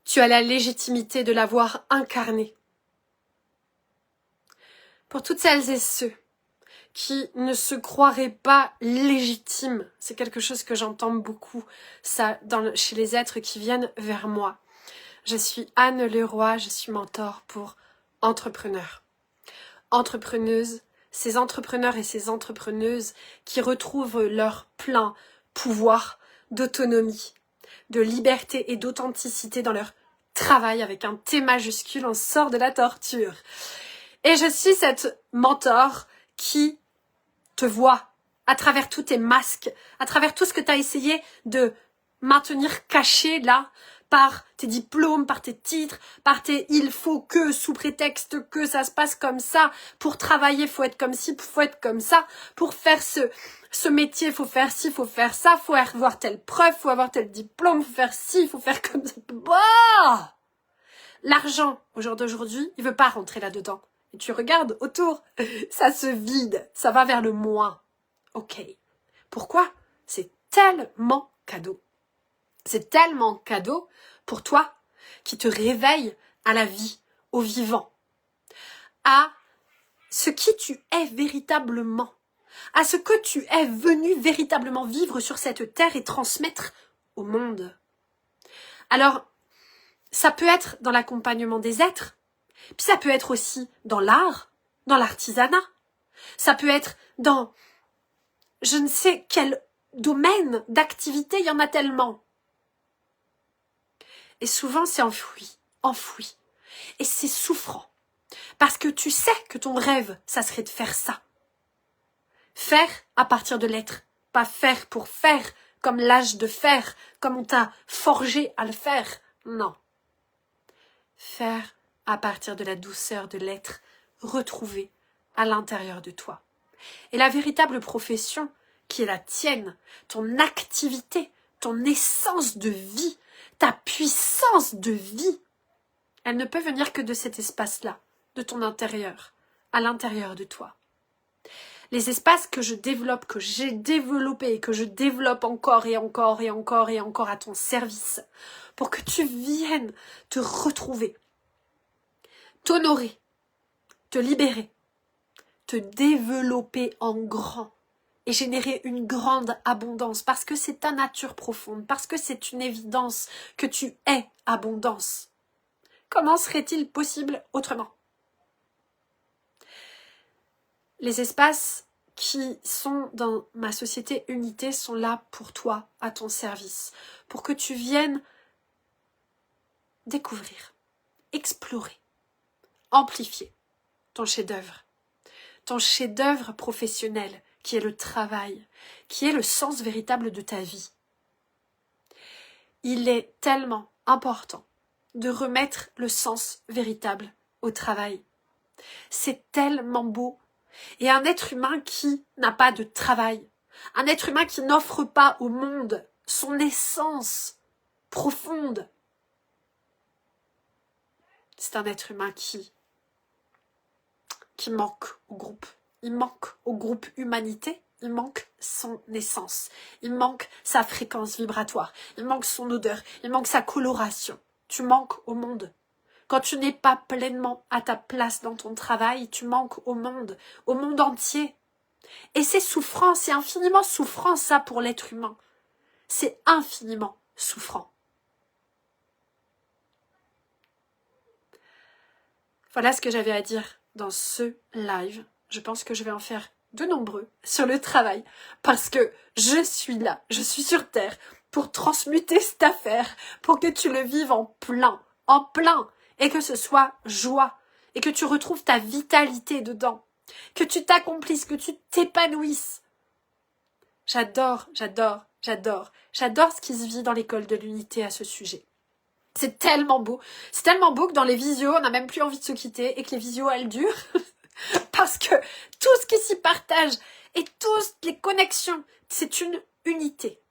Tu as la légitimité de l'avoir incarné. Pour toutes celles et ceux qui ne se croiraient pas légitimes, c'est quelque chose que j'entends beaucoup ça chez les êtres qui viennent vers moi. Je suis Anne Leroy, je suis mentor pour entrepreneurs. Entrepreneuses, ces entrepreneurs et ces entrepreneuses qui retrouvent leur plein pouvoir d'autonomie, de liberté et d'authenticité dans leur travail avec un T majuscule, on sort de la torture. Et je suis cette mentor qui te voit à travers tous tes masques, à travers tout ce que tu as essayé de maintenir caché là, par tes diplômes, par tes titres, par tes il faut que, sous prétexte que ça se passe comme ça, pour travailler, faut être comme ci, faut être comme ça, pour faire ce métier, faut faire ci, faut faire ça, faut avoir telle preuve, faut avoir tel diplôme, faut faire ci, faut faire comme ça. Bah l'argent, au jour d'aujourd'hui, il veut pas rentrer là-dedans. Et tu regardes autour, ça se vide, ça va vers le moins. Ok. Pourquoi? C'est tellement cadeau. C'est tellement cadeau pour toi qui te réveille à la vie, au vivant, à ce qui tu es véritablement, à ce que tu es venu véritablement vivre sur cette terre et transmettre au monde. Alors, ça peut être dans l'accompagnement des êtres, puis ça peut être aussi dans l'art, dans l'artisanat, ça peut être dans je ne sais quel domaine d'activité, il y en a tellement. Et souvent, c'est enfoui. Et c'est souffrant. Parce que tu sais que ton rêve, ça serait de faire ça. Faire à partir de l'être. Pas faire pour faire, comme l'âge de fer, comme on t'a forgé à le faire. Non. Faire à partir de la douceur de l'être, retrouvé à l'intérieur de toi. Et la véritable profession qui est la tienne, ton activité, ton essence de vie, ta puissance de vie, elle ne peut venir que de cet espace-là, de ton intérieur, à l'intérieur de toi. Les espaces que je développe, que j'ai développés et que je développe encore et encore et encore et encore à ton service, pour que tu viennes te retrouver, t'honorer, te libérer, te développer en grand et générer une grande abondance parce que c'est ta nature profonde, parce que c'est une évidence que tu es abondance. Comment serait-il possible autrement? Les espaces qui sont dans ma société Unité sont là pour toi, à ton service, pour que tu viennes découvrir, explorer, amplifier ton chef-d'œuvre professionnel qui est le travail, qui est le sens véritable de ta vie. Il est tellement important de remettre le sens véritable au travail. C'est tellement beau. Et un être humain qui n'a pas de travail, un être humain qui n'offre pas au monde son essence profonde, c'est un être humain qui manque au groupe. Il manque au groupe humanité, il manque son essence, il manque sa fréquence vibratoire, il manque son odeur, il manque sa coloration. Tu manques au monde. Quand tu n'es pas pleinement à ta place dans ton travail, tu manques au monde entier. Et c'est souffrant, c'est infiniment souffrant ça pour l'être humain. C'est infiniment souffrant. Voilà ce que j'avais à dire dans ce live. Je pense que je vais en faire de nombreux sur le travail parce que je suis là, je suis sur Terre pour transmuter cette affaire, pour que tu le vives en plein, et que ce soit joie, et que tu retrouves ta vitalité dedans, que tu t'accomplisses, que tu t'épanouisses. J'adore ce qui se vit dans l'école de l'unité à ce sujet. C'est tellement beau que dans les visios, on n'a même plus envie de se quitter et que les visios, elles durent. Parce que tout ce qui s'y partage et toutes les connexions, c'est une unité.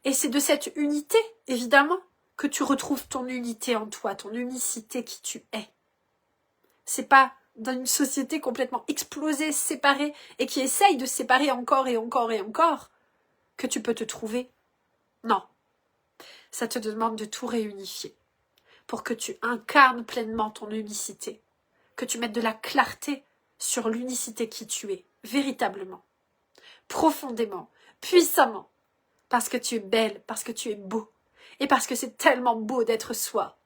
Et c'est de cette unité, évidemment, que tu retrouves ton unité en toi, ton unicité qui tu es. C'est pas dans une société complètement explosée, séparée, et qui essaye de se séparer encore et encore et encore, que tu peux te trouver. Non. Ça te demande de tout réunifier. pour que tu incarnes pleinement ton unicité, que tu mettes de la clarté sur l'unicité qui tu es, véritablement, profondément, puissamment, parce que tu es belle, parce que tu es beau, et parce que c'est tellement beau d'être soi,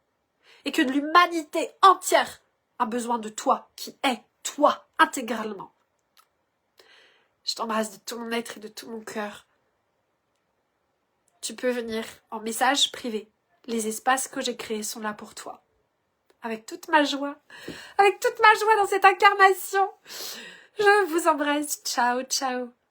et que l'humanité entière a besoin de toi, qui es toi, intégralement. Je t'embrasse de tout mon être et de tout mon cœur. Tu peux venir en message privé. Les espaces que j'ai créés sont là pour toi. Avec toute ma joie dans cette incarnation. Je vous embrasse. Ciao, ciao.